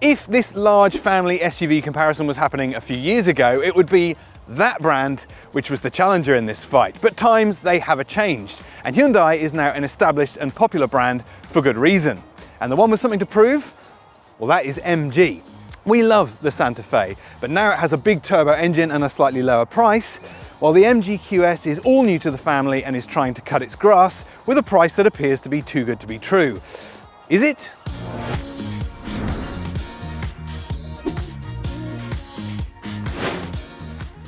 If this large family SUV comparison was happening a few years ago, it would be that brand which was the challenger in this fight. But times, they have changed, and Hyundai is now an established and popular brand for good reason. And the one with something to prove? Well, that is MG. We love the Santa Fe, but now it has a big turbo engine and a slightly lower price, while the MG QS is all new to the family and is trying to cut its grass with a price that appears to be too good to be true. Is it?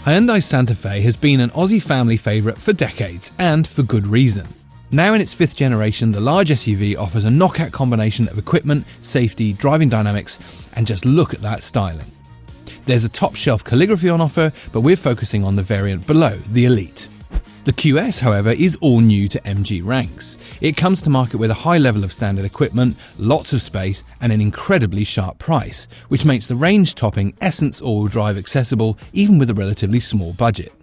Hyundai Santa Fe has been an Aussie family favourite for decades, and for good reason. Now in its 5th generation, the large SUV offers a knockout combination of equipment, safety, driving dynamics, and just look at that styling. There's a top-shelf calligraphy on offer, but we're focusing on the variant below, the Elite. The QS, however, is all new to MG ranks. It comes to market with a high level of standard equipment, lots of space, and an incredibly sharp price, which makes the range-topping Essence all-wheel drive accessible even with a relatively small budget.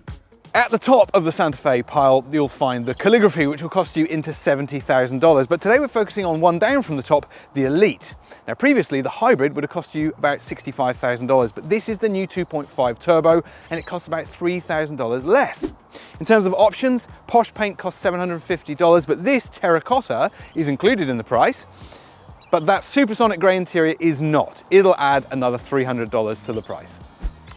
At the top of the Santa Fe pile, you'll find the calligraphy, which will cost you into $70,000. But today we're focusing on one down from the top, the Elite. Now previously, the hybrid would have cost you about $65,000, but this is the new 2.5 turbo, and it costs about $3,000 less. In terms of options, posh paint costs $750, but this terracotta is included in the price. But that supersonic grey interior is not. It'll add another $300 to the price.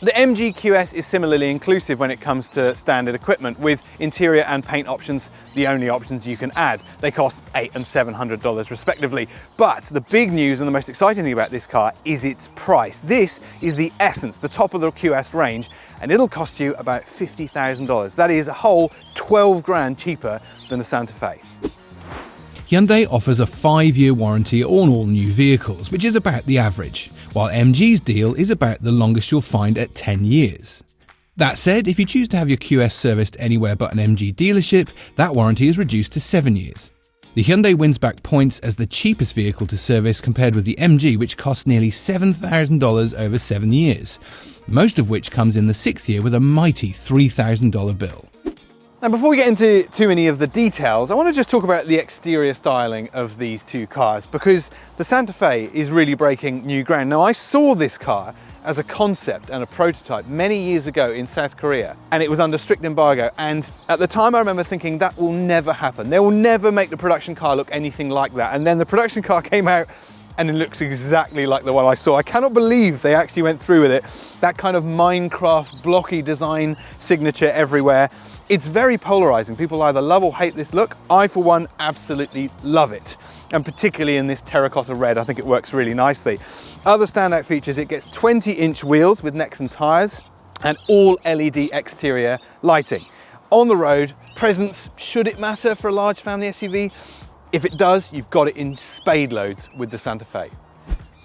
The MG QS is similarly inclusive when it comes to standard equipment, with interior and paint options the only options you can add. They cost $800 and $700 respectively. But the big news and the most exciting thing about this car is its price. This is the Essence, the top of the QS range, and it'll cost you about $50,000. That is a whole 12 grand cheaper than the Santa Fe. Hyundai offers a 5-year warranty on all new vehicles, which is about the average, while MG's deal is about the longest you'll find at 10 years. That said, if you choose to have your QS serviced anywhere but an MG dealership, that warranty is reduced to 7 years. The Hyundai wins back points as the cheapest vehicle to service compared with the MG, which costs nearly $7,000 over 7 years, most of which comes in the 6th year with a mighty $3,000 bill. Now, before we get into too many of the details, I want to just talk about the exterior styling of these two cars, because the Santa Fe is really breaking new ground. Now, I saw this car as a concept and a prototype many years ago in South Korea, and it was under strict embargo, and at the time I remember thinking that will never happen. They will never make the production car look anything like that. And then the production car came out and it looks exactly like the one I saw. I cannot believe they actually went through with it. That kind of Minecraft blocky design signature everywhere. It's very polarizing. People either love or hate this look. I, for one, absolutely love it. And particularly in this terracotta red, I think it works really nicely. Other standout features, it gets 20-inch wheels with Nexon tires and all LED exterior lighting. On the road, presence, should it matter for a large family SUV? If it does, you've got it in spade loads with the Santa Fe.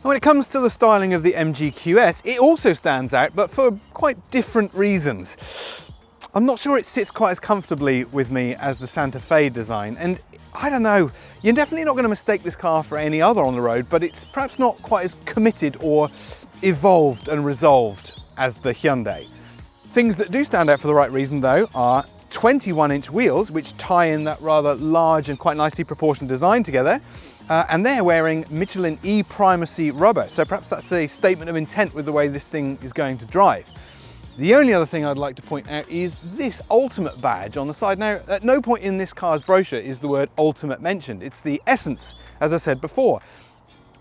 When it comes to the styling of the MG QS, it also stands out, but for quite different reasons. I'm not sure it sits quite as comfortably with me as the Santa Fe design, and I don't know, you're definitely not going to mistake this car for any other on the road, but it's perhaps not quite as committed or evolved and resolved as the Hyundai. Things that do stand out for the right reason though are 21-inch wheels, which tie in that rather large and quite nicely proportioned design together, and they're wearing Michelin E-Primacy rubber, so perhaps that's a statement of intent with the way this thing is going to drive. The only other thing I'd like to point out is this Ultimate badge on the side. Now, at no point in this car's brochure is the word Ultimate mentioned. It's the Essence, as I said before.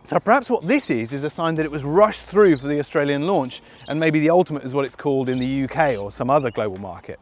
So perhaps what this is a sign that it was rushed through for the Australian launch, and maybe the Ultimate is what it's called in the UK or some other global market.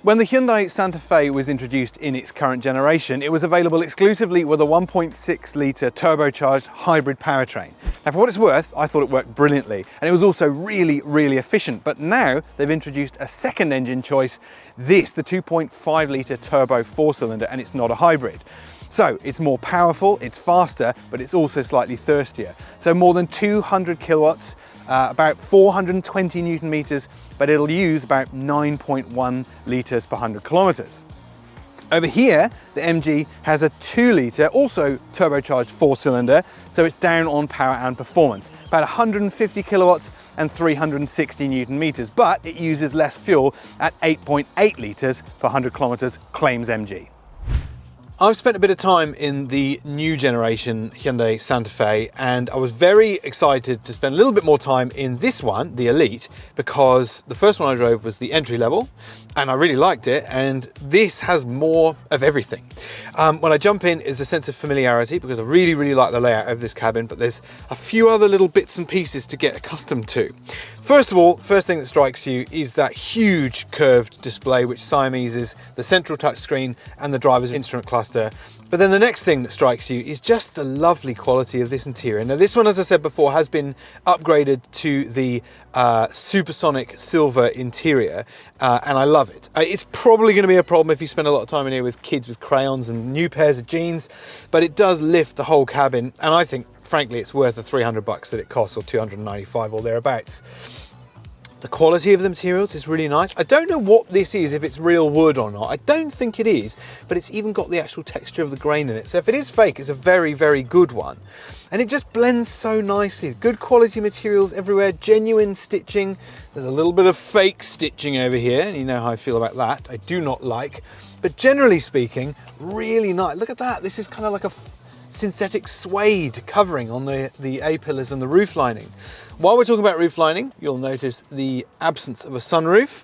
When the Hyundai Santa Fe was introduced in its current generation, it was available exclusively with a 1.6 litre turbocharged hybrid powertrain. Now, for what it's worth, I thought it worked brilliantly, and it was also really, really efficient. But now they've introduced a second engine choice, the 2.5 litre turbo 4-cylinder, and it's not a hybrid. So it's more powerful, it's faster, but it's also slightly thirstier. So more than 200 kilowatts, about 420 Newton meters, but it'll use about 9.1 litres per 100 kilometers. Over here, the MG has a 2 litre, also turbocharged 4-cylinder, so it's down on power and performance. About 150 kilowatts and 360 Newton meters, but it uses less fuel at 8.8 litres per 100 kilometers, claims MG. I've spent a bit of time in the new generation Hyundai Santa Fe, and I was very excited to spend a little bit more time in this one, the Elite, because the first one I drove was the entry level and I really liked it, and this has more of everything. When I jump in is a sense of familiarity because I really like the layout of this cabin, but there's a few other little bits and pieces to get accustomed to. First of all, first thing that strikes you is that huge curved display which Siameses the central touchscreen and the driver's instrument cluster. But then the next thing that strikes you is just the lovely quality of this interior. Now this one, as I said before, has been upgraded to the supersonic silver interior, and I love it. It's probably going to be a problem if you spend a lot of time in here with kids with crayons and new pairs of jeans, but it does lift the whole cabin, and I think frankly it's worth the $300 that it costs, or $295 or thereabouts. The quality of the materials is really nice. I don't know what this is, if it's real wood or not. I don't think it is, but it's even got the actual texture of the grain in it. So if it is fake, it's a very good one. And it just blends so nicely. Good quality materials everywhere, genuine stitching. There's a little bit of fake stitching over here, and you know how I feel about that. I do not like. But generally speaking, really nice. Look at that. This is kind of like a synthetic suede covering on the A-pillars and the roof lining. While we're talking about roof lining, you'll notice the absence of a sunroof,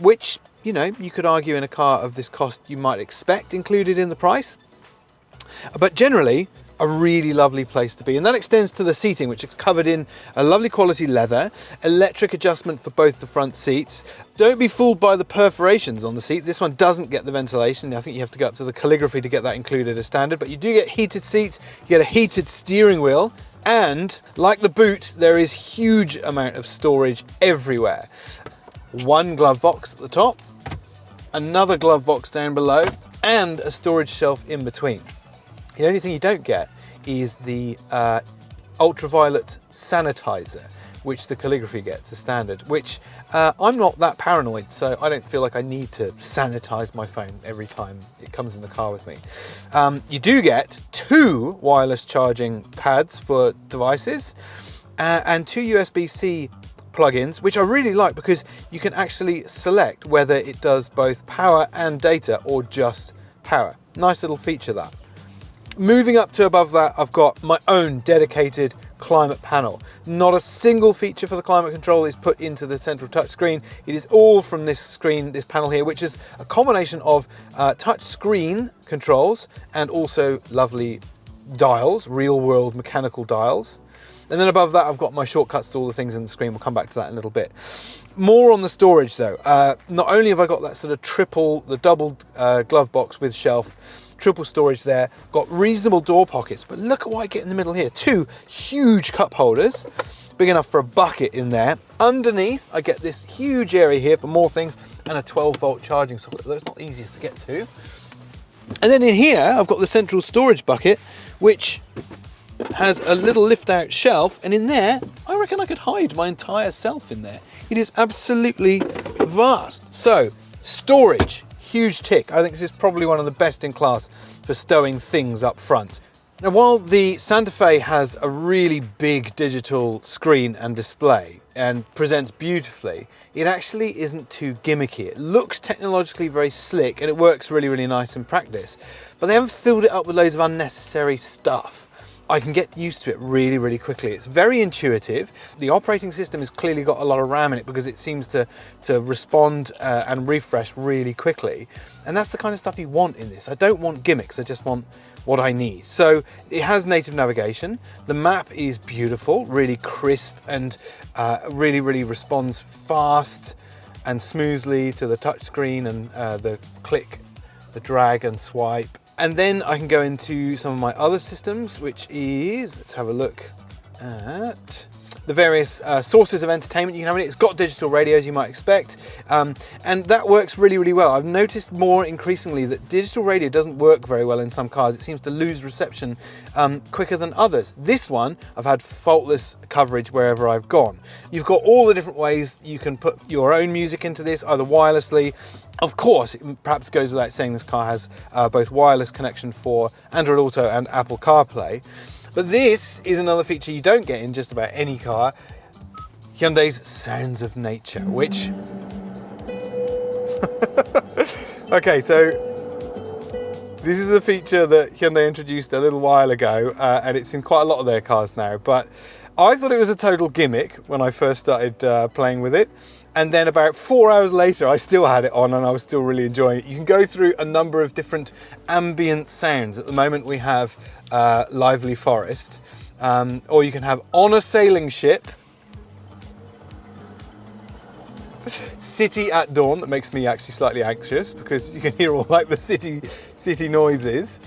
which, you know, you could argue in a car of this cost you might expect included in the price. But generally, a really lovely place to be, and that extends to the seating, which is covered in a lovely quality leather, electric adjustment for both the front seats. Don't be fooled by the perforations on the seat. This one doesn't get the ventilation. I think you have to go up to the calligraphy to get that included as standard, but you do get heated seats, you get a heated steering wheel, and like the boot, there is huge amount of storage everywhere. One glove box at the top, another glove box down below, and a storage shelf in between. The only thing you don't get is the ultraviolet sanitizer, which the calligraphy gets as standard, which I'm not that paranoid, so I don't feel like I need to sanitize my phone every time it comes in the car with me. You do get 2 wireless charging pads for devices and 2 USB-C plugins, which I really like because you can actually select whether it does both power and data or just power. Nice little feature that. Moving up to above that, I've got my own dedicated climate panel. Not a single feature for the climate control is put into the central touchscreen. It is all from this screen, this panel here, which is a combination of touch screen controls and also lovely dials, real world mechanical dials. And then above that, I've got my shortcuts to all the things in the screen. We'll come back to that in a little bit. More on the storage though. Not only have I got that sort of the double glove box with shelf, triple storage there, got reasonable door pockets, but look at what I get in the middle here. 2 huge cup holders, big enough for a bucket in there. Underneath, I get this huge area here for more things, and a 12-volt charging socket, although it's not the easiest to get to. And then in here, I've got the central storage bucket, which has a little lift-out shelf, and in there, I reckon I could hide my entire self in there. It is absolutely vast. So, storage. Huge tick. I think this is probably one of the best in class for stowing things up front. Now, while the Santa Fe has a really big digital screen and display and presents beautifully, it actually isn't too gimmicky. It looks technologically very slick and it works really nice in practice, but they haven't filled it up with loads of unnecessary stuff. I can get used to it really quickly. It's very intuitive. The operating system has clearly got a lot of RAM in it because it seems to respond and refresh really quickly. And that's the kind of stuff you want in this. I don't want gimmicks, I just want what I need. So it has native navigation. The map is beautiful, really crisp, and really responds fast and smoothly to the touchscreen and the click, the drag and swipe. And then I can go into some of my other systems, which is, let's have a look at the various sources of entertainment you can have in it. It's got digital radios, you might expect, and that works really well. I've noticed more increasingly that digital radio doesn't work very well in some cars. It seems to lose reception quicker than others. This one, I've had faultless coverage wherever I've gone. You've got all the different ways you can put your own music into this, either wirelessly. Of course, it perhaps goes without saying this car has both wireless connection for Android Auto and Apple CarPlay. But this is another feature you don't get in just about any car, Hyundai's Sounds of Nature, which... Okay, so This is a feature that Hyundai introduced a little while ago, and it's in quite a lot of their cars now, but I thought it was a total gimmick when I first started playing with it. And then about 4 hours later, I still had it on and I was still really enjoying it. You can go through a number of different ambient sounds. At the moment we have lively forest, or you can have on a sailing ship, city at dawn. That makes me actually slightly anxious because you can hear all like the city noises.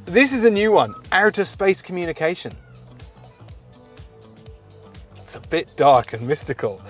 This is a new one, outer space communication. It's a bit dark and mystical.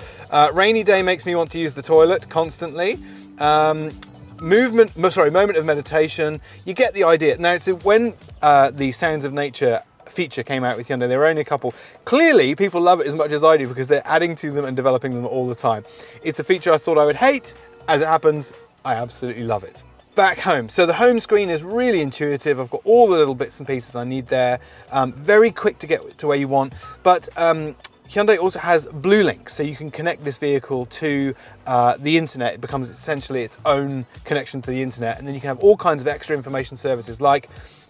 Rainy day makes me want to use the toilet constantly. Moment of meditation. You get the idea. Now, so when the Sounds of Nature feature came out with Hyundai, there were only a couple. Clearly, people love it as much as I do because they're adding to them and developing them all the time. It's a feature I thought I would hate. As it happens, I absolutely love it. Back home. So the home screen is really intuitive. I've got all the little bits and pieces I need there. Very quick to get to where you want. But Hyundai also has Blue Link, so you can connect this vehicle to the internet. It becomes essentially its own connection to the internet, and then you can have all kinds of extra information services like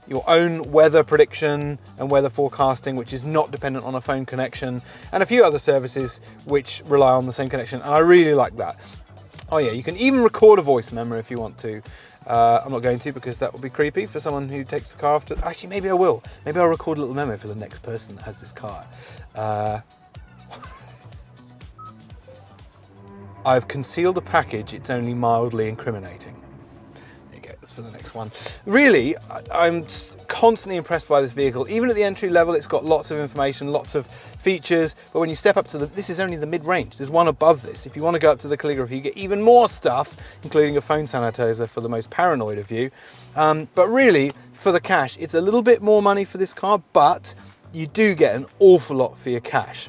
your own weather prediction and weather forecasting, which is not dependent on a phone connection, and a few other services which rely on the same connection, and I really like that. Oh yeah, you can even record a voice memo if you want to. I'm not going to because that would be creepy for someone who takes the car after. Actually, maybe I will. Maybe I'll record a little memo for the next person that has this car. I've concealed a package, it's only mildly incriminating. There you go, that's for the next one. Really, I'm constantly impressed by this vehicle. Even at the entry level, it's got lots of information, lots of features, but when you step up to this is only the mid-range. There's one above this. If you want to go up to the calligraphy, you get even more stuff, including a phone sanitizer for the most paranoid of you. But really, for the cash, it's a little bit more money for this car, but you do get an awful lot for your cash.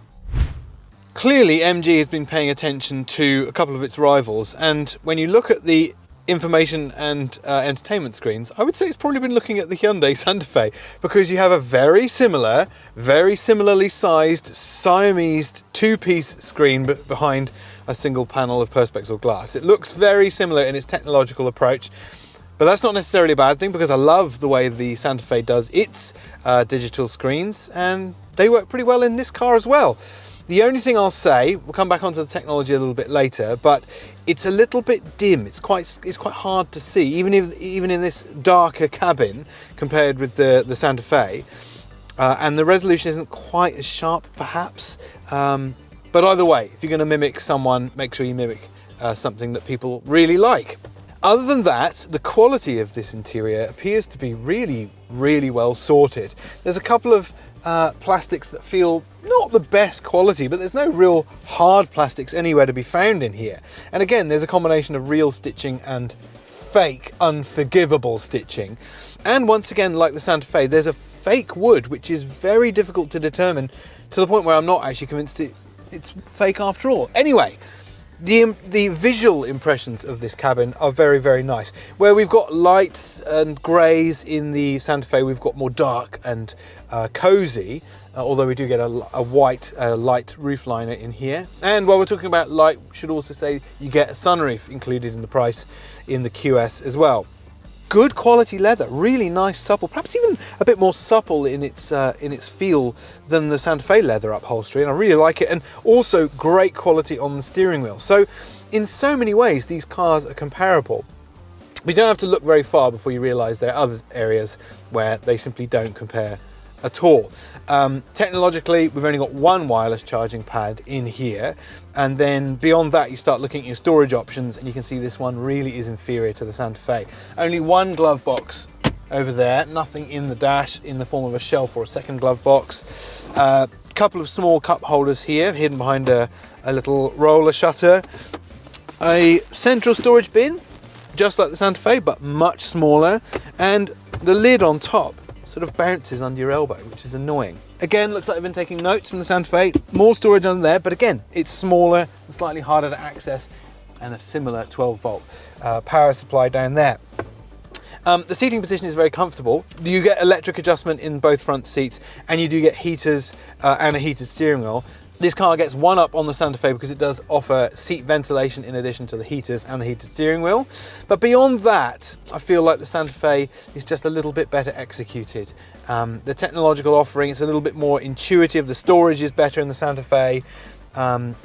Clearly, MG has been paying attention to a couple of its rivals, and when you look at the information and entertainment screens, I would say it's probably been looking at the Hyundai Santa Fe, because you have a very similarly sized Siamese two-piece screen behind a single panel of perspex or glass. It looks very similar in its technological approach, but that's not necessarily a bad thing because I love the way the Santa Fe does its digital screens, and they work pretty well in this car as well. The only thing I'll say, we'll come back onto the technology a little bit later, but it's a little bit dim. It's quite hard to see, even in this darker cabin compared with the Santa Fe, and the resolution isn't quite as sharp, perhaps. But either way, if you're going to mimic someone, make sure you mimic something that people really like. Other than that, the quality of this interior appears to be really, really well sorted. There's a couple of plastics that feel not the best quality, but there's no real hard plastics anywhere to be found in here. And again, there's a combination of real stitching and fake, unforgivable stitching. And once again, like the Santa Fe, there's a fake wood, which is very difficult to determine, to the point where I'm not actually convinced it's fake after all. Anyway, the visual impressions of this cabin are very, very nice. Where we've got lights and greys in the Santa Fe, we've got more dark and cozy, although we do get a white light roof liner in here. And while we're talking about light, we should also say you get a sunroof included in the price in the QS as well. Good quality leather, really nice, supple, perhaps even a bit more supple in its feel than the Santa Fe leather upholstery, and I really like it. And also great quality on the steering wheel. So in so many ways, these cars are comparable. We don't have to look very far before you realise there are other areas where they simply don't compare at all. Technologically, we've only got one wireless charging pad in here, and then beyond that you start looking at your storage options, and you can see this one really is inferior to the Santa Fe. Only one glove box over there, nothing in the dash in the form of a shelf or a second glove box. Couple of small cup holders here hidden behind a little roller shutter. A central storage bin, just like the Santa Fe, but much smaller, and the lid on top sort of bounces under your elbow, which is annoying. Again, looks like I've been taking notes from the Santa Fe. More storage under there, but again, it's smaller and slightly harder to access, and a similar 12-volt power supply down there. The seating position is very comfortable. You get electric adjustment in both front seats, and you do get heaters and a heated steering wheel. This car gets one up on the Santa Fe because it does offer seat ventilation in addition to the heaters and the heated steering wheel. But beyond that, I feel like the Santa Fe is just a little bit better executed. The technological offering is a little bit more intuitive. The storage is better in the Santa Fe. And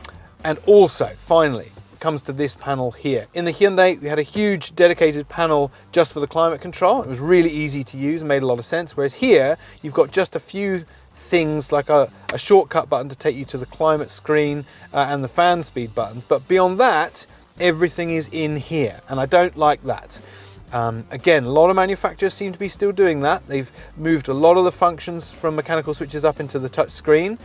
also, finally, it comes to this panel here. In the Hyundai, we had a huge dedicated panel just for the climate control. It was really easy to use and made a lot of sense. Whereas here, you've got just a few things like a shortcut button to take you to the climate screen and the fan speed buttons, but beyond that everything is in here, and I don't like that. Again, a lot of manufacturers seem to be still doing that. They've moved a lot of the functions from mechanical switches up into the touch screen,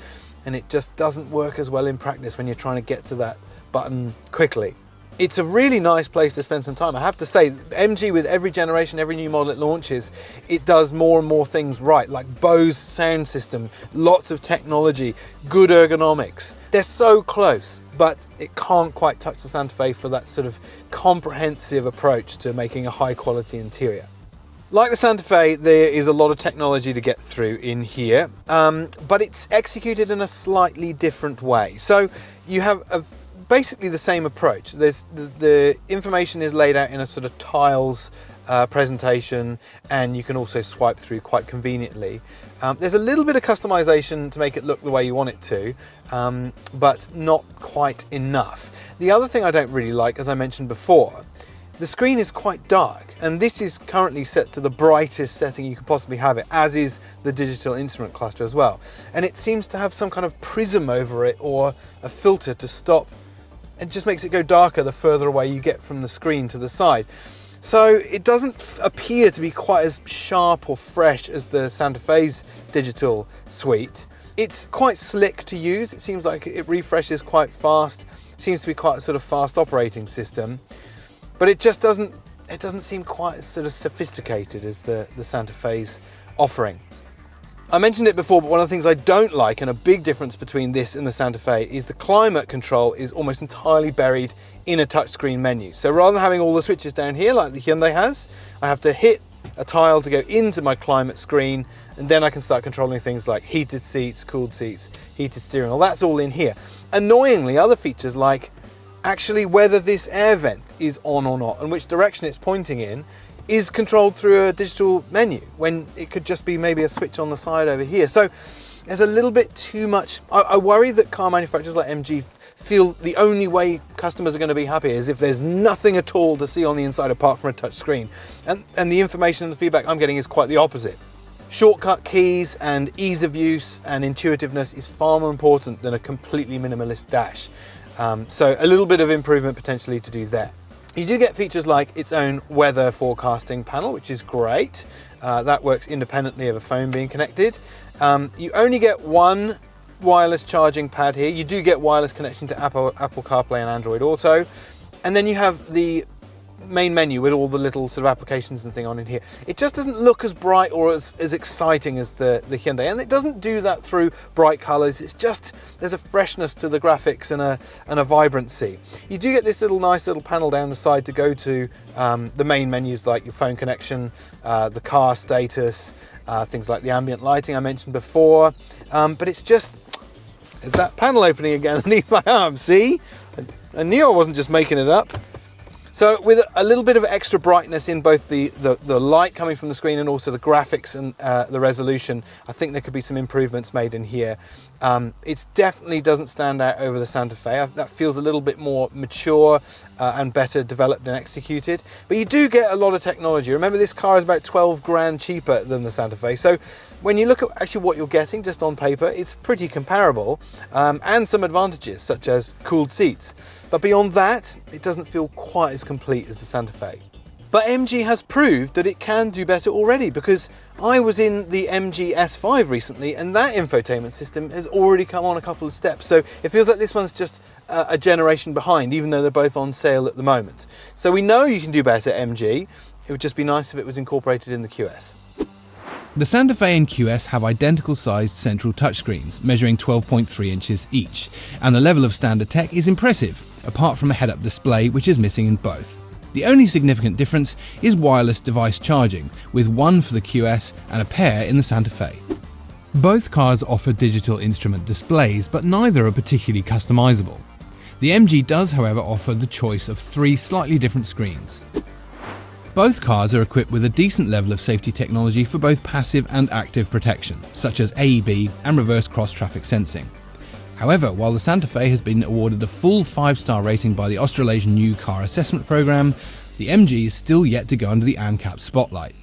and it just doesn't work as well in practice when you're trying to get to that button quickly. It's a really nice place to spend some time. I have to say, MG, with every generation, every new model it launches, it does more and more things right, like Bose sound system, lots of technology, good ergonomics. They're so close, but it can't quite touch the Santa Fe for that sort of comprehensive approach to making a high quality interior. Like the Santa Fe, there is a lot of technology to get through in here, but it's executed in a slightly different way. So you have basically the same approach. The information is laid out in a sort of tiles presentation, and you can also swipe through quite conveniently. There's a little bit of customization to make it look the way you want it to, but not quite enough. The other thing I don't really like, as I mentioned before, the screen is quite dark, and this is currently set to the brightest setting you could possibly have it, as is the digital instrument cluster as well. And it seems to have some kind of prism over it or a filter to stop. It just makes it go darker the further away you get from the screen to the side. So it doesn't appear to be quite as sharp or fresh as the Santa Fe's digital suite. It's quite slick to use. It seems like it refreshes quite fast. It seems to be quite a sort of fast operating system. But it just doesn't seem quite as sort of sophisticated as the Santa Fe's offering. I mentioned it before, but one of the things I don't like, and a big difference between this and the Santa Fe, is the climate control is almost entirely buried in a touchscreen menu. So rather than having all the switches down here like the Hyundai has, I have to hit a tile to go into my climate screen, and then I can start controlling things like heated seats, cooled seats, heated steering wheel. That's all in here. Annoyingly, other features like actually whether this air vent is on or not and which direction it's pointing in is controlled through a digital menu, when it could just be maybe a switch on the side over here. So there's a little bit too much. I worry that car manufacturers like MG feel the only way customers are going to be happy is if there's nothing at all to see on the inside apart from a touch screen. And the information and the feedback I'm getting is quite the opposite. Shortcut keys and ease of use and intuitiveness is far more important than a completely minimalist dash. So a little bit of improvement potentially to do there. You do get features like its own weather forecasting panel, which is great. That works independently of a phone being connected. You only get one wireless charging pad here. You do get wireless connection to Apple CarPlay and Android Auto. And then you have the main menu with all the little sort of applications and thing on in here. It just doesn't look as bright or as exciting as the Hyundai, and it doesn't do that through bright colors. It's just, there's a freshness to the graphics and a vibrancy. You do get this nice little panel down the side to go to the main menus like your phone connection, the car status, things like the ambient lighting I mentioned before, but it's just, there's that panel opening again underneath my arm. See, I knew I wasn't just making it up. So with a little bit of extra brightness in both the light coming from the screen and also the graphics and the resolution, I think there could be some improvements made in here. It definitely doesn't stand out over the Santa Fe. That feels a little bit more mature and better developed and executed. But you do get a lot of technology. Remember, this car is about 12 grand cheaper than the Santa Fe. So when you look at actually what you're getting just on paper, it's pretty comparable, and some advantages such as cooled seats. But beyond that, it doesn't feel quite as complete as the Santa Fe. But MG has proved that it can do better already, because I was in the MG S5 recently and that infotainment system has already come on a couple of steps. So it feels like this one's just a generation behind, even though they're both on sale at the moment. So we know you can do better, MG. It would just be nice if it was incorporated in the QS. The Santa Fe and QS have identical sized central touchscreens, measuring 12.3 inches each, and the level of standard tech is impressive, apart from a head-up display which is missing in both. The only significant difference is wireless device charging, with one for the QS and a pair in the Santa Fe. Both cars offer digital instrument displays, but neither are particularly customizable. The MG does, however, offer the choice of 3 slightly different screens. Both cars are equipped with a decent level of safety technology for both passive and active protection, such as AEB and reverse cross-traffic sensing. However, while the Santa Fe has been awarded the full 5-star rating by the Australasian New Car Assessment Programme, the MG is still yet to go under the ANCAP spotlight.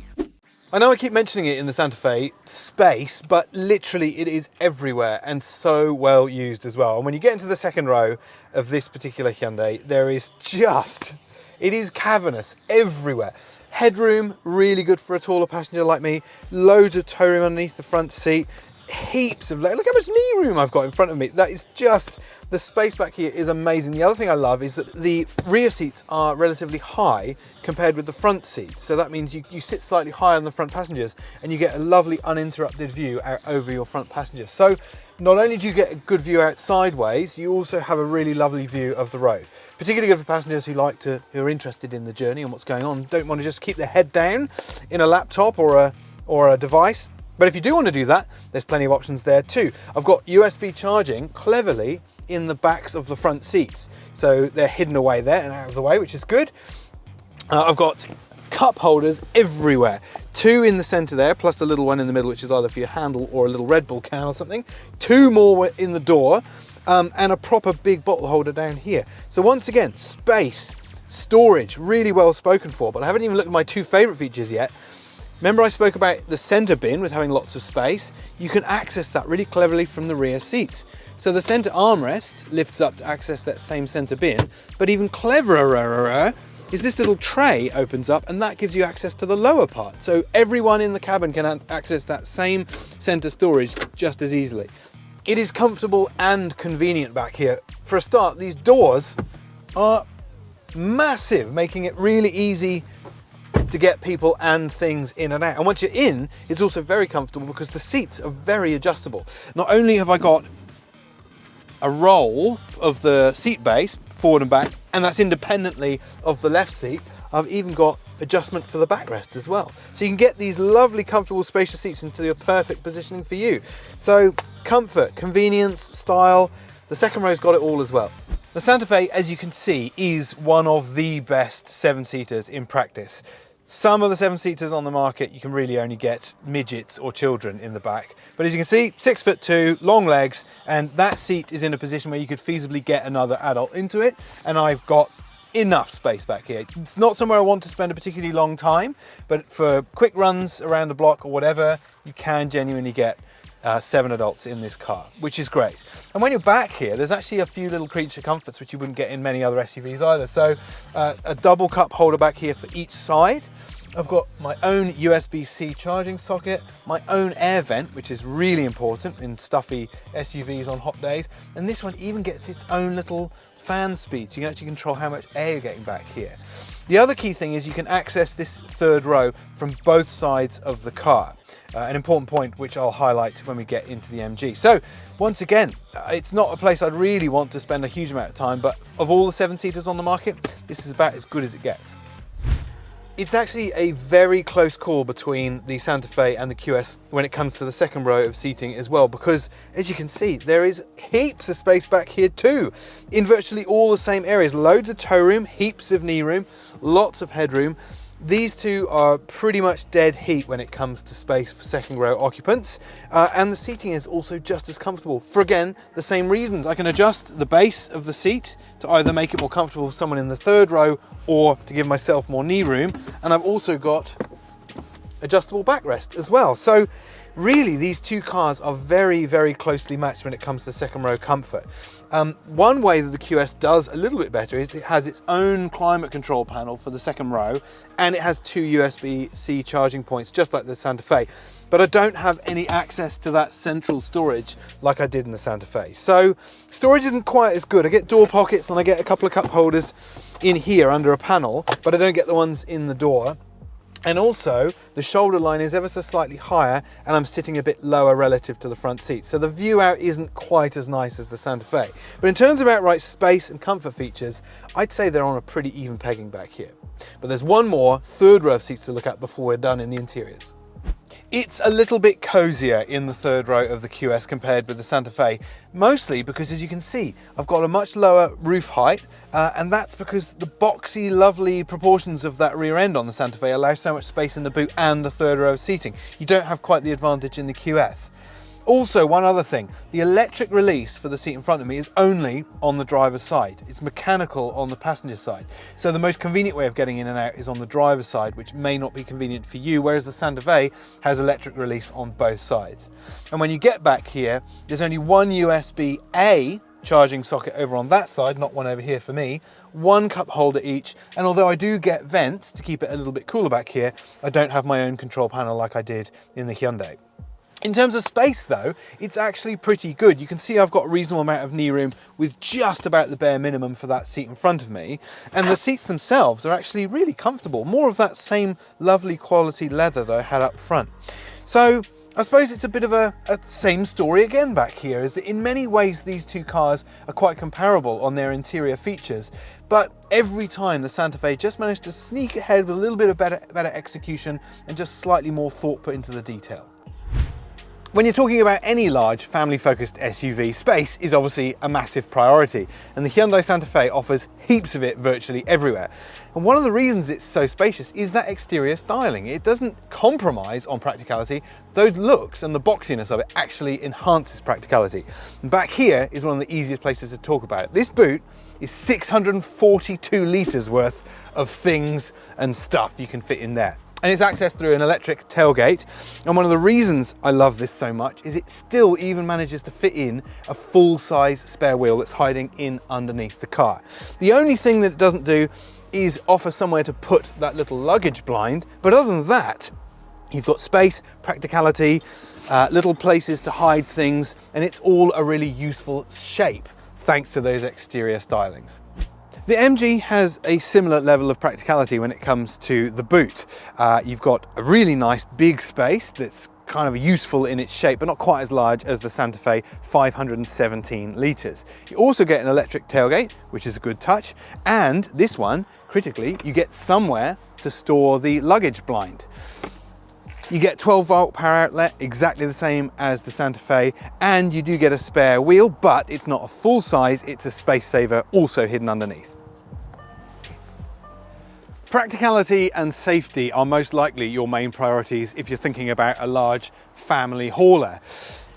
I know I keep mentioning it in the Santa Fe space, but literally it is everywhere and so well used as well. And when you get into the second row of this particular Hyundai, it is cavernous everywhere. Headroom, really good for a taller passenger like me. Loads of toe room underneath the front seat. Heaps of, look how much knee room I've got in front of me. That is just, the space back here is amazing. The other thing I love is that the rear seats are relatively high compared with the front seats. So that means you sit slightly higher on the front passengers and you get a lovely uninterrupted view out over your front passengers. So not only do you get a good view out sideways, you also have a really lovely view of the road. Particularly good for passengers who are interested in the journey and what's going on, don't want to just keep their head down in a laptop or a device. But if you do want to do that, there's plenty of options there too. I've got USB charging cleverly in the backs of the front seats. So they're hidden away there and out of the way, which is good. I've got cup holders everywhere. 2 in the center there, plus a little one in the middle, which is either for your handle or a little Red Bull can or something. 2 more in the door, and a proper big bottle holder down here. So once again, space, storage, really well spoken for, but I haven't even looked at my 2 favorite features yet. Remember I spoke about the center bin with having lots of space? You can access that really cleverly from the rear seats. So the center armrest lifts up to access that same center bin, but even cleverer is this little tray opens up and that gives you access to the lower part. So everyone in the cabin can access that same center storage just as easily. It is comfortable and convenient back here. For a start, these doors are massive, making it really easy to get people and things in and out. And once you're in, it's also very comfortable because the seats are very adjustable. Not only have I got a roll of the seat base, forward and back, and that's independently of the left seat, I've even got adjustment for the backrest as well. So you can get these lovely, comfortable, spacious seats into your perfect positioning for you. So comfort, convenience, style, the second row's got it all as well. The Santa Fe, as you can see, is one of the best 7-seaters in practice. Some of the 7-seaters on the market, you can really only get midgets or children in the back. But as you can see, 6'2", long legs, and that seat is in a position where you could feasibly get another adult into it. And I've got enough space back here. It's not somewhere I want to spend a particularly long time, but for quick runs around the block or whatever, you can genuinely get 7 adults in this car, which is great. And when you're back here, there's actually a few little creature comforts which you wouldn't get in many other SUVs either. So a double cup holder back here for each side. I've got my own USB-C charging socket, my own air vent, which is really important in stuffy SUVs on hot days. And this one even gets its own little fan speed, so you can actually control how much air you're getting back here. The other key thing is you can access this third row from both sides of the car. An important point which I'll highlight when we get into the MG. So once again, it's not a place I'd really want to spend a huge amount of time, but of all the 7-seaters on the market, this is about as good as it gets. It's actually a very close call between the Santa Fe and the QS when it comes to the second row of seating as well, because as you can see, there is heaps of space back here too, in virtually all the same areas. Loads of toe room, heaps of knee room, lots of headroom. These two are pretty much dead heat when it comes to space for second row occupants, and the seating is also just as comfortable for, again, the same reasons. I can adjust the base of the seat to either make it more comfortable for someone in the third row or to give myself more knee room, and I've also got adjustable backrest as well. So really, these two cars are very, very closely matched when it comes to second row comfort. One way that the QS does a little bit better is it has its own climate control panel for the second row, and it has 2 USB-C charging points, just like the Santa Fe. But I don't have any access to that central storage like I did in the Santa Fe. So storage isn't quite as good. I get door pockets and I get a couple of cup holders in here under a panel, but I don't get the ones in the door. And also, the shoulder line is ever so slightly higher, and I'm sitting a bit lower relative to the front seat. So the view out isn't quite as nice as the Santa Fe. But in terms of outright space and comfort features, I'd say they're on a pretty even pegging back here. But there's one more third row of seats to look at before we're done in the interiors. It's a little bit cozier in the third row of the QS compared with the Santa Fe, mostly because, as you can see, I've got a much lower roof height, and that's because the boxy, lovely proportions of that rear end on the Santa Fe allow so much space in the boot and the third row of seating. You don't have quite the advantage in the QS. Also, one other thing, the electric release for the seat in front of me is only on the driver's side. It's mechanical on the passenger side. So the most convenient way of getting in and out is on the driver's side, which may not be convenient for you, whereas the Santa Fe has electric release on both sides. And when you get back here, there's only one USB-A charging socket over on that side, not one over here for me, one cup holder each, and although I do get vents to keep it a little bit cooler back here, I don't have my own control panel like I did in the Hyundai. In terms of space though, it's actually pretty good. You can see I've got a reasonable amount of knee room with just about the bare minimum for that seat in front of me. And the seats themselves are actually really comfortable. More of that same lovely quality leather that I had up front. So I suppose it's a bit of a same story again back here, is that in many ways these two cars are quite comparable on their interior features. But every time the Santa Fe just managed to sneak ahead with a little bit of better execution and just slightly more thought put into the detail. When you're talking about any large family-focused SUV, space is obviously a massive priority, and the Hyundai Santa Fe offers heaps of it virtually everywhere. And one of the reasons it's so spacious is that exterior styling. It doesn't compromise on practicality. Those looks and the boxiness of it actually enhances practicality. And back here is one of the easiest places to talk about it. This boot is 642 litres worth of things and stuff you can fit in there. And it's accessed through an electric tailgate. And one of the reasons I love this so much is it still even manages to fit in a full-size spare wheel that's hiding in underneath the car. The only thing that it doesn't do is offer somewhere to put that little luggage blind. But other than that, you've got space, practicality, little places to hide things, and it's all a really useful shape thanks to those exterior stylings. The MG has a similar level of practicality when it comes to the boot. You've got a really nice big space that's kind of useful in its shape, but not quite as large as the Santa Fe, 517 litres. You also get an electric tailgate, which is a good touch, and this one, critically, you get somewhere to store the luggage blind. You get 12-volt power outlet, exactly the same as the Santa Fe, and you do get a spare wheel, but it's not a full size, it's a space saver also hidden underneath. Practicality and safety are most likely your main priorities if you're thinking about a large family hauler.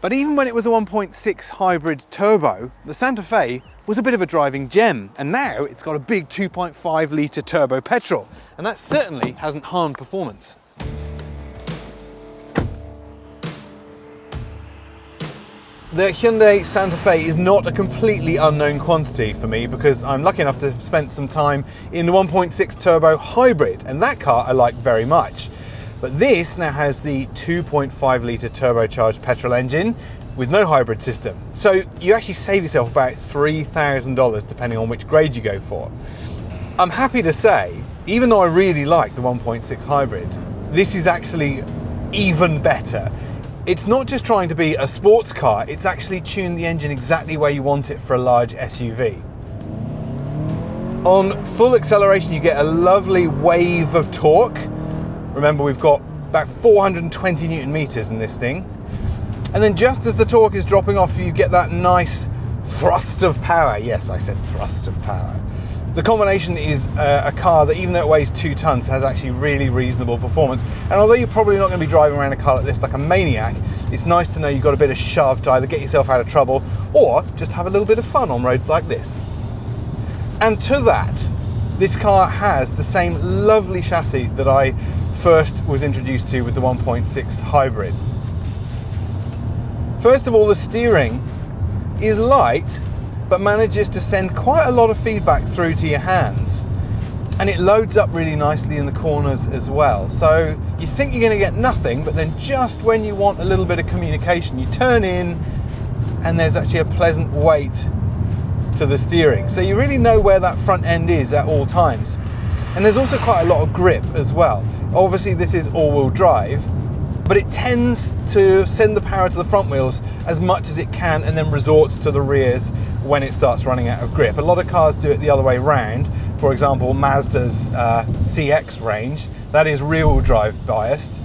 But even when it was a 1.6 hybrid turbo, the Santa Fe was a bit of a driving gem, and now it's got a big 2.5 litre turbo petrol, and that certainly hasn't harmed performance. The Hyundai Santa Fe is not a completely unknown quantity for me because I'm lucky enough to have spent some time in the 1.6 turbo hybrid, and that car I like very much. But this now has the 2.5 litre turbocharged petrol engine with no hybrid system. So you actually save yourself about $3,000 depending on which grade you go for. I'm happy to say, even though I really like the 1.6 hybrid, this is actually even better. It's not just trying to be a sports car, it's actually tuned the engine exactly where you want it for a large SUV. On full acceleration, you get a lovely wave of torque. Remember, we've got about 420 Newton meters in this thing. And then just as the torque is dropping off, you get that nice thrust of power. Yes, I said thrust of power. The combination is a car that, even though it weighs 2 tons, has actually really reasonable performance. And although you're probably not going to be driving around a car like this like a maniac, it's nice to know you've got a bit of shove to either get yourself out of trouble or just have a little bit of fun on roads like this. And to that, this car has the same lovely chassis that I first was introduced to with the 1.6 hybrid. First of all, the steering is light, but manages to send quite a lot of feedback through to your hands. And it loads up really nicely in the corners as well. So you think you're going to get nothing, but then just when you want a little bit of communication, you turn in and there's actually a pleasant weight to the steering. So you really know where that front end is at all times. And there's also quite a lot of grip as well. Obviously this is all-wheel drive, but it tends to send the power to the front wheels as much as it can and then resorts to the rears when it starts running out of grip. A lot of cars do it the other way round. For example, Mazda's CX range, that is rear-wheel drive biased.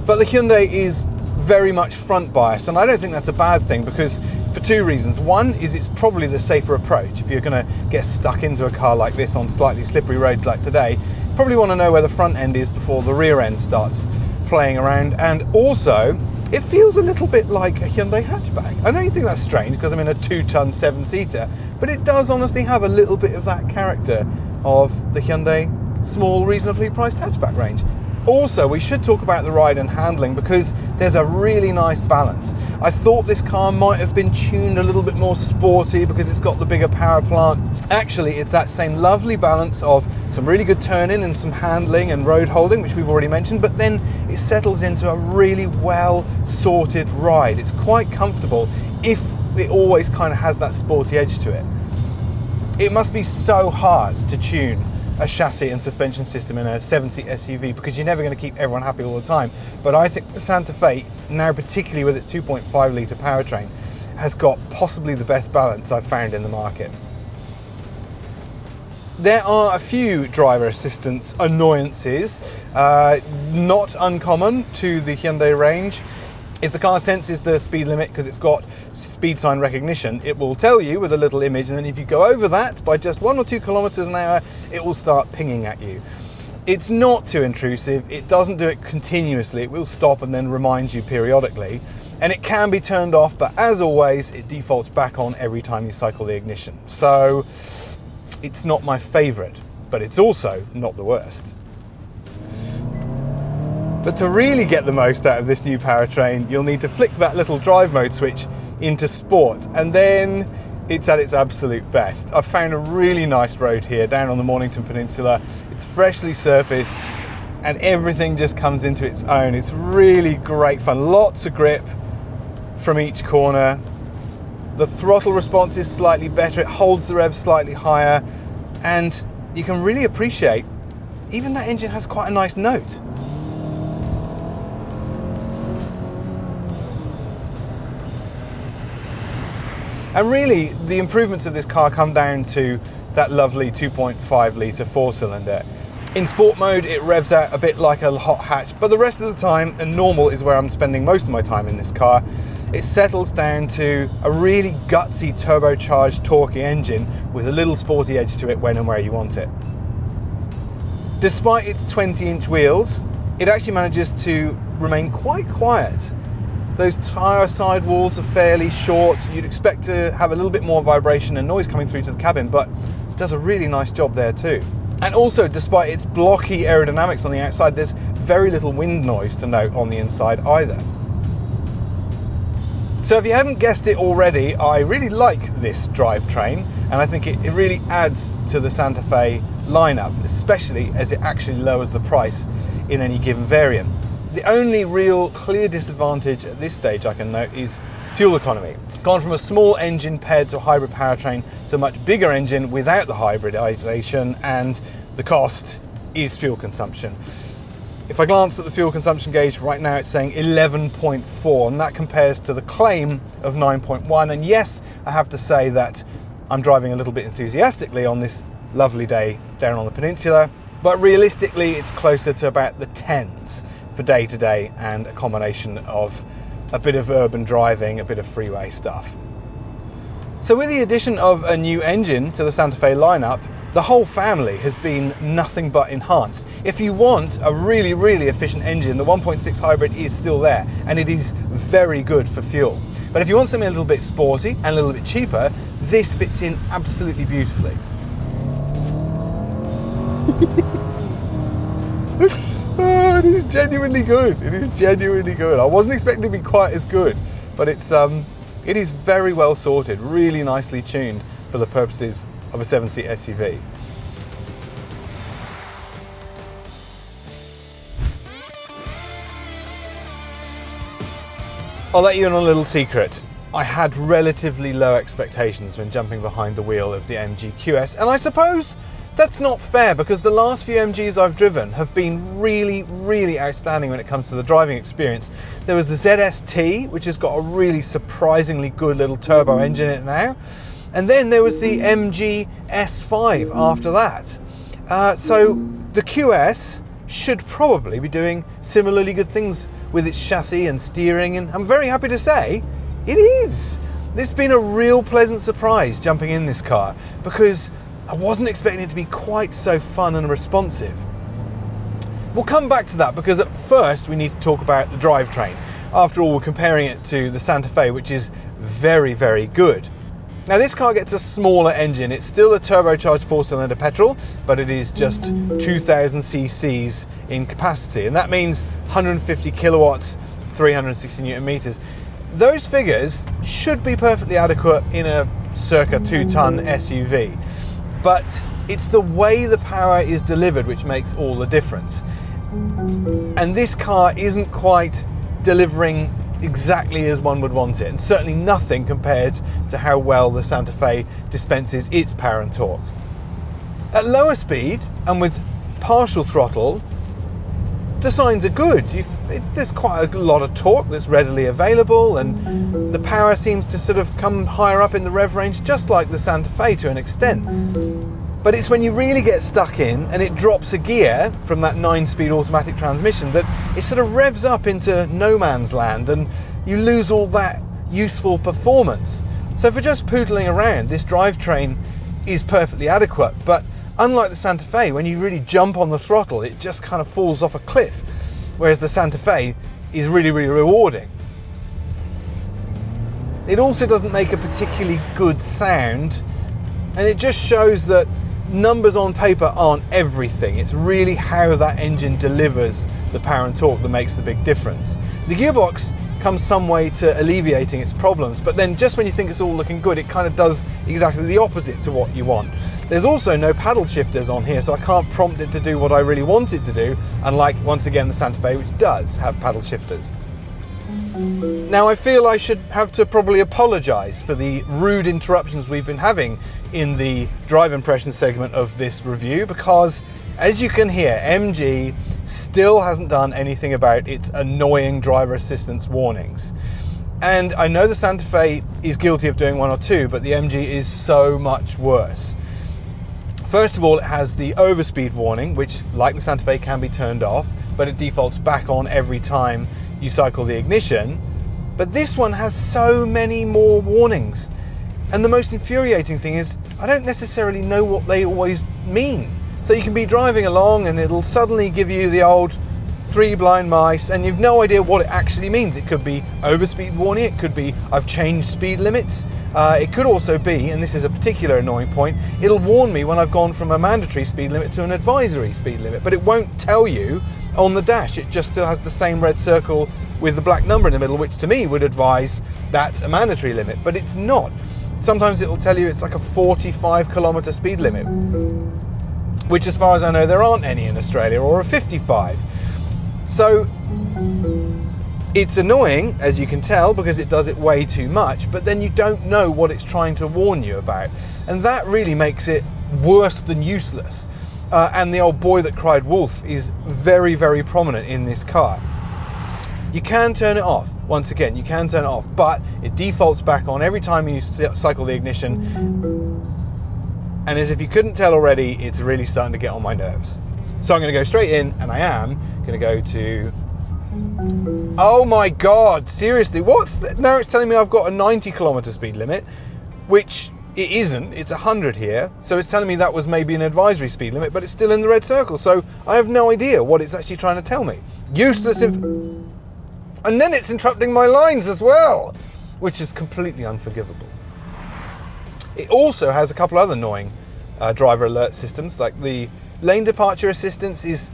But the Hyundai is very much front biased, and I don't think that's a bad thing, because for two reasons. One is it's probably the safer approach. If you're going to get stuck into a car like this on slightly slippery roads like today, you probably want to know where the front end is before the rear end starts playing around. And also, it feels a little bit like a Hyundai hatchback. I know you think that's strange because I'm in a 2-ton 7-seater, but it does honestly have a little bit of that character of the Hyundai small, reasonably priced hatchback range. Also, we should talk about the ride and handling, because there's a really nice balance. I thought this car might have been tuned a little bit more sporty because it's got the bigger power plant. Actually, it's that same lovely balance of some really good turning and some handling and road holding, which we've already mentioned, but then it settles into a really well sorted ride. It's quite comfortable if it always kind of has that sporty edge to it. It must be so hard to tune a chassis and suspension system in a 7-seat SUV, because you're never going to keep everyone happy all the time. But I think the Santa Fe, now particularly with its 2.5 litre powertrain, has got possibly the best balance I've found in the market. There are a few driver assistance annoyances, not uncommon to the Hyundai range. If the car senses the speed limit, because it's got speed sign recognition, it will tell you with a little image, and then if you go over that by just 1 or 2 kilometers an hour, it will start pinging at you. It's not too intrusive, it doesn't do it continuously, it will stop and then remind you periodically, and it can be turned off, but as always, it defaults back on every time you cycle the ignition. So it's not my favorite, but it's also not the worst. But to really get the most out of this new powertrain, you'll need to flick that little drive mode switch into sport, and then it's at its absolute best. I've found a really nice road here down on the Mornington Peninsula. It's freshly surfaced and everything just comes into its own. It's really great fun. Lots of grip from each corner. The throttle response is slightly better. It holds the revs slightly higher, and you can really appreciate even that engine has quite a nice note. And really, the improvements of this car come down to that lovely 2.5 litre 4-cylinder. In sport mode, it revs out a bit like a hot hatch, but the rest of the time, and normal is where I'm spending most of my time in this car, it settles down to a really gutsy turbocharged torquey engine with a little sporty edge to it when and where you want it. Despite its 20-inch wheels, it actually manages to remain quite quiet. Those tyre sidewalls are fairly short. You'd expect to have a little bit more vibration and noise coming through to the cabin, but it does a really nice job there too. And also, despite its blocky aerodynamics on the outside, there's very little wind noise to note on the inside either. So if you hadn't guessed it already, I really like this drivetrain, and I think it really adds to the Santa Fe lineup, especially as it actually lowers the price in any given variant. The only real clear disadvantage at this stage I can note is fuel economy. Gone from a small engine paired to a hybrid powertrain to a much bigger engine without the hybridization, and the cost is fuel consumption. If I glance at the fuel consumption gauge right now, it's saying 11.4, and that compares to the claim of 9.1. And yes, I have to say that I'm driving a little bit enthusiastically on this lovely day down on the peninsula, but realistically it's closer to about the 10s for day-to-day and a combination of a bit of urban driving, a bit of freeway stuff. So with the addition of a new engine to the Santa Fe lineup, the whole family has been nothing but enhanced. If you want a really, really efficient engine, the 1.6 hybrid is still there, and it is very good for fuel. But if you want something a little bit sporty and a little bit cheaper, this fits in absolutely beautifully. Oh, it is genuinely good. It is genuinely good. I wasn't expecting it to be quite as good, but it is very well sorted, really nicely tuned for the purposes of a 7-seat SUV. I'll let you in on a little secret. I had relatively low expectations when jumping behind the wheel of the MG QS, and I suppose that's not fair, because the last few MGs I've driven have been really, really outstanding when it comes to the driving experience. There was the ZST, which has got a really surprisingly good little turbo engine in it now. And then there was the MG S5 after that. So the QS should probably be doing similarly good things with its chassis and steering, and I'm very happy to say it is. This has been a real pleasant surprise jumping in this car, because I wasn't expecting it to be quite so fun and responsive. We'll come back to that, because at first we need to talk about the drivetrain. After all, we're comparing it to the Santa Fe, which is very, very good. Now this car gets a smaller engine. It's still a turbocharged 4-cylinder petrol, but it is just 2000 cc's in capacity, and that means 150 kilowatts, 360 newton meters. Those figures should be perfectly adequate in a circa 2-ton SUV, but it's the way the power is delivered which makes all the difference. And this car isn't quite delivering exactly as one would want it, and certainly nothing compared to how well the Santa Fe dispenses its power and torque. At lower speed and with partial throttle, the signs are good. There's quite a lot of torque that's readily available, and the power seems to sort of come higher up in the rev range, just like the Santa Fe to an extent. But it's when you really get stuck in and it drops a gear from that 9-speed automatic transmission that it sort of revs up into no man's land, and you lose all that useful performance. So for just poodling around, this drivetrain is perfectly adequate, but unlike the Santa Fe, when you really jump on the throttle, it just kind of falls off a cliff, whereas the Santa Fe is really, really rewarding. It also doesn't make a particularly good sound, and it just shows that numbers on paper aren't everything. It's really how that engine delivers the power and torque that makes the big difference. The gearbox comes some way to alleviating its problems, but then just when you think it's all looking good, it kind of does exactly the opposite to what you want. There's also no paddle shifters on here, so I can't prompt it to do what I really want it to do, unlike, once again, the Santa Fe, which does have paddle shifters. Now, I feel I should have to probably apologise for the rude interruptions we've been having in the drive impression segment of this review, because as you can hear, MG still hasn't done anything about its annoying driver assistance warnings. And I know the Santa Fe is guilty of doing one or two, but the MG is so much worse. First of all, it has the overspeed warning, which, like the Santa Fe, can be turned off, but it defaults back on every time you cycle the ignition. But this one has so many more warnings. And the most infuriating thing is, I don't necessarily know what they always mean. So you can be driving along and it'll suddenly give you the old 3 blind mice, and you've no idea what it actually means. It could be overspeed warning, it could be I've changed speed limits. It could also be, and this is a particular annoying point, it'll warn me when I've gone from a mandatory speed limit to an advisory speed limit, but it won't tell you on the dash. It just still has the same red circle with the black number in the middle, which to me would advise that's a mandatory limit, but it's not. Sometimes it'll tell you it's like a 45-kilometer speed limit, which, as far as I know, there aren't any in Australia, or a 55. So it's annoying, as you can tell, because it does it way too much, but then you don't know what it's trying to warn you about. And that really makes it worse than useless. And the old boy that cried wolf is very, very prominent in this car. You can turn it off. Once again, you can turn it off, but it defaults back on every time you cycle the ignition. And as if you couldn't tell already, it's really starting to get on my nerves. So I'm going to go straight in, and I am going to go to... Oh my God, seriously, what's that? Now it's telling me I've got a 90-kilometer speed limit, which it isn't. It's 100 here. So it's telling me that was maybe an advisory speed limit, but it's still in the red circle. So I have no idea what it's actually trying to tell me. Useless and then it's interrupting my lines as well, which is completely unforgivable. It also has a couple other annoying driver alert systems, like the lane departure assistance is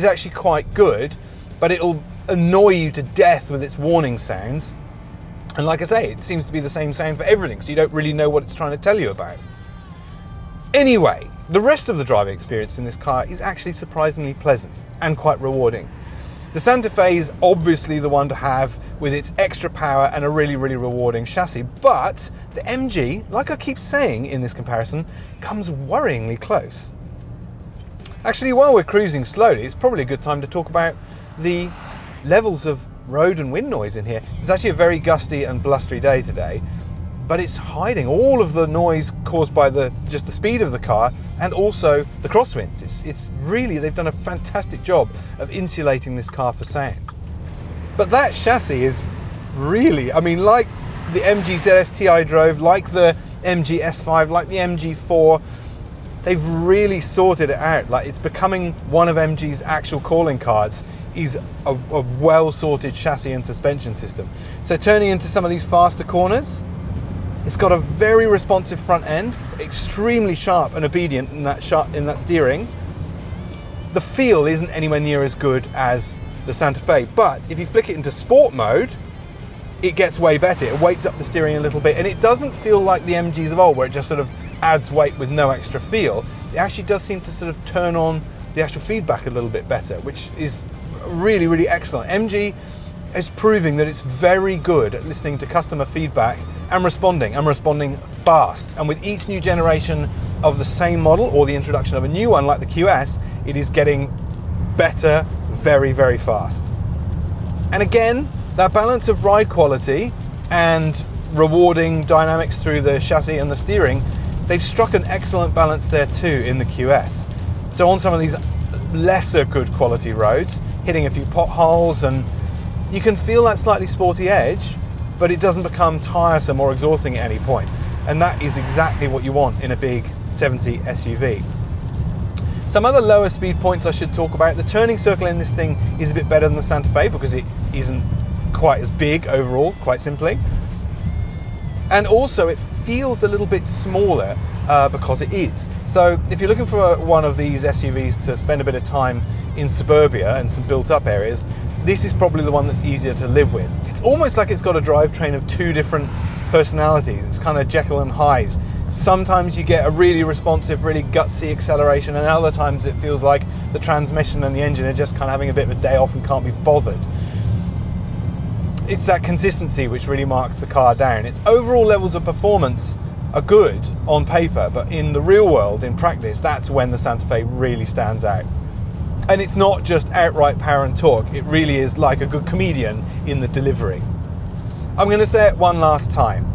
actually quite good, but it'll annoy you to death with its warning sounds. And like I say, it seems to be the same sound for everything, so you don't really know what it's trying to tell you about. Anyway, the rest of the driving experience in this car is actually surprisingly pleasant and quite rewarding. The Santa Fe is obviously the one to have with its extra power and a really, really rewarding chassis, but the MG, like I keep saying in this comparison, comes worryingly close. Actually, while we're cruising slowly, it's probably a good time to talk about the levels of road and wind noise in here. It's actually a very gusty and blustery day today, but it's hiding all of the noise caused by just the speed of the car and also the crosswinds. It's really, they've done a fantastic job of insulating this car for sound. But that chassis is really, I mean, like the MG ZST I drove, like the MG S5, like the MG4, they've really sorted it out. Like, it's becoming one of MG's actual calling cards is a well sorted chassis and suspension system. So turning into some of these faster corners, it's got a very responsive front end, extremely sharp and obedient in that steering. The feel isn't anywhere near as good as the Santa Fe, but if you flick it into sport mode, it gets way better. It weights up the steering a little bit, and it doesn't feel like the MGs of old where it just sort of adds weight with no extra feel. It actually does seem to sort of turn on the actual feedback a little bit better, which is really, really excellent. MG is proving that it's very good at listening to customer feedback and responding fast. And with each new generation of the same model or the introduction of a new one like the QS, it is getting better very, very fast. And again, that balance of ride quality and rewarding dynamics through the chassis and the steering, they've struck an excellent balance there too in the QS. So on some of these lesser good quality roads, hitting a few potholes, and you can feel that slightly sporty edge, but it doesn't become tiresome or exhausting at any point. And that is exactly what you want in a big 7-seat SUV. Some other lower speed points I should talk about. The turning circle in this thing is a bit better than the Santa Fe because it isn't quite as big overall, quite simply. And also it feels a little bit smaller because it is. So if you're looking for one of these SUVs to spend a bit of time in suburbia and some built up areas, this is probably the one that's easier to live with. It's almost like it's got a drivetrain of two different personalities. It's kind of Jekyll and Hyde. Sometimes you get a really responsive, really gutsy acceleration, and other times it feels like the transmission and the engine are just kind of having a bit of a day off and can't be bothered. It's that consistency which really marks the car down. Its overall levels of performance are good on paper, but in the real world, in practice, that's when the Santa Fe really stands out. And it's not just outright power and torque, it really is like a good comedian in the delivery. I'm going to say it one last time.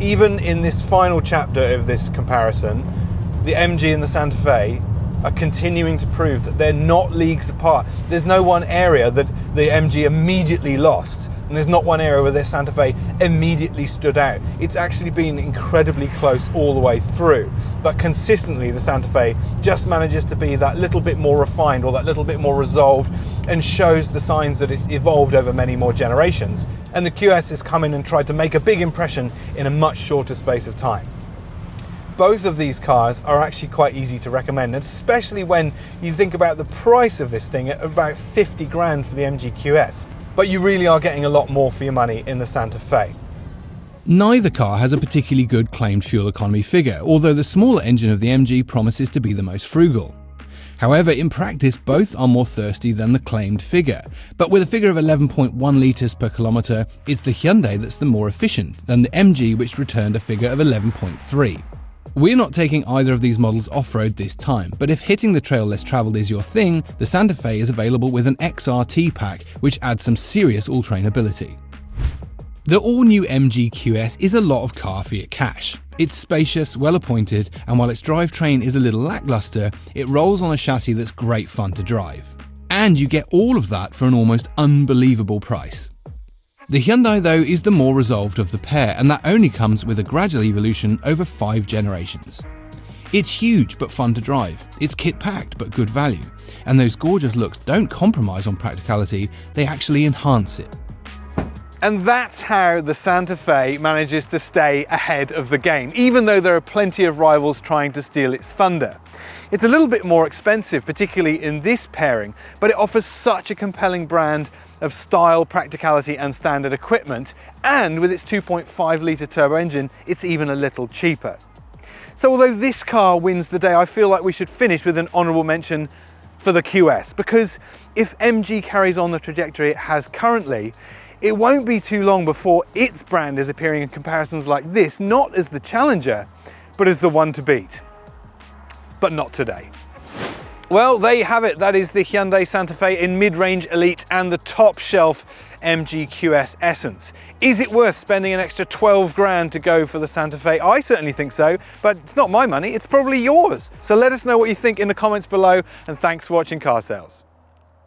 Even in this final chapter of this comparison, the MG and the Santa Fe are continuing to prove that they're not leagues apart. There's no one area that the MG immediately lost, and there's not one area where the Santa Fe immediately stood out. It's actually been incredibly close all the way through, but consistently the Santa Fe just manages to be that little bit more refined or that little bit more resolved and shows the signs that it's evolved over many more generations. And the QS has come in and tried to make a big impression in a much shorter space of time. Both of these cars are actually quite easy to recommend, and especially when you think about the price of this thing at about 50 grand for the MG QS. But you really are getting a lot more for your money in the Santa Fe. Neither car has a particularly good claimed fuel economy figure, although the smaller engine of the MG promises to be the most frugal. However, in practice, both are more thirsty than the claimed figure. But with a figure of 11.1 litres per kilometre, it's the Hyundai that's the more efficient than the MG, which returned a figure of 11.3. We're not taking either of these models off-road this time, but if hitting the trail less travelled is your thing, the Santa Fe is available with an XRT pack, which adds some serious all-terrain ability. The all-new MG QS is a lot of car for your cash. It's spacious, well-appointed, and while its drivetrain is a little lackluster, it rolls on a chassis that's great fun to drive. And you get all of that for an almost unbelievable price. The Hyundai, though, is the more resolved of the pair, and that only comes with a gradual evolution over 5 generations. It's huge but fun to drive, it's kit-packed but good value, and those gorgeous looks don't compromise on practicality, they actually enhance it. And that's how the Santa Fe manages to stay ahead of the game, even though there are plenty of rivals trying to steal its thunder. It's a little bit more expensive, particularly in this pairing, but it offers such a compelling brand of style, practicality and standard equipment, and with its 2.5 litre turbo engine, it's even a little cheaper. So although this car wins the day, I feel like we should finish with an honourable mention for the QS, because if MG carries on the trajectory it has currently, it won't be too long before its brand is appearing in comparisons like this, not as the challenger, but as the one to beat. But not today. Well, there you have it. That is the Hyundai Santa Fe in mid-range elite and the top shelf MGQS Essence. Is it worth spending an extra 12 grand to go for the Santa Fe? I certainly think so, but it's not my money, it's probably yours. So let us know what you think in the comments below, and thanks for watching Car Sales.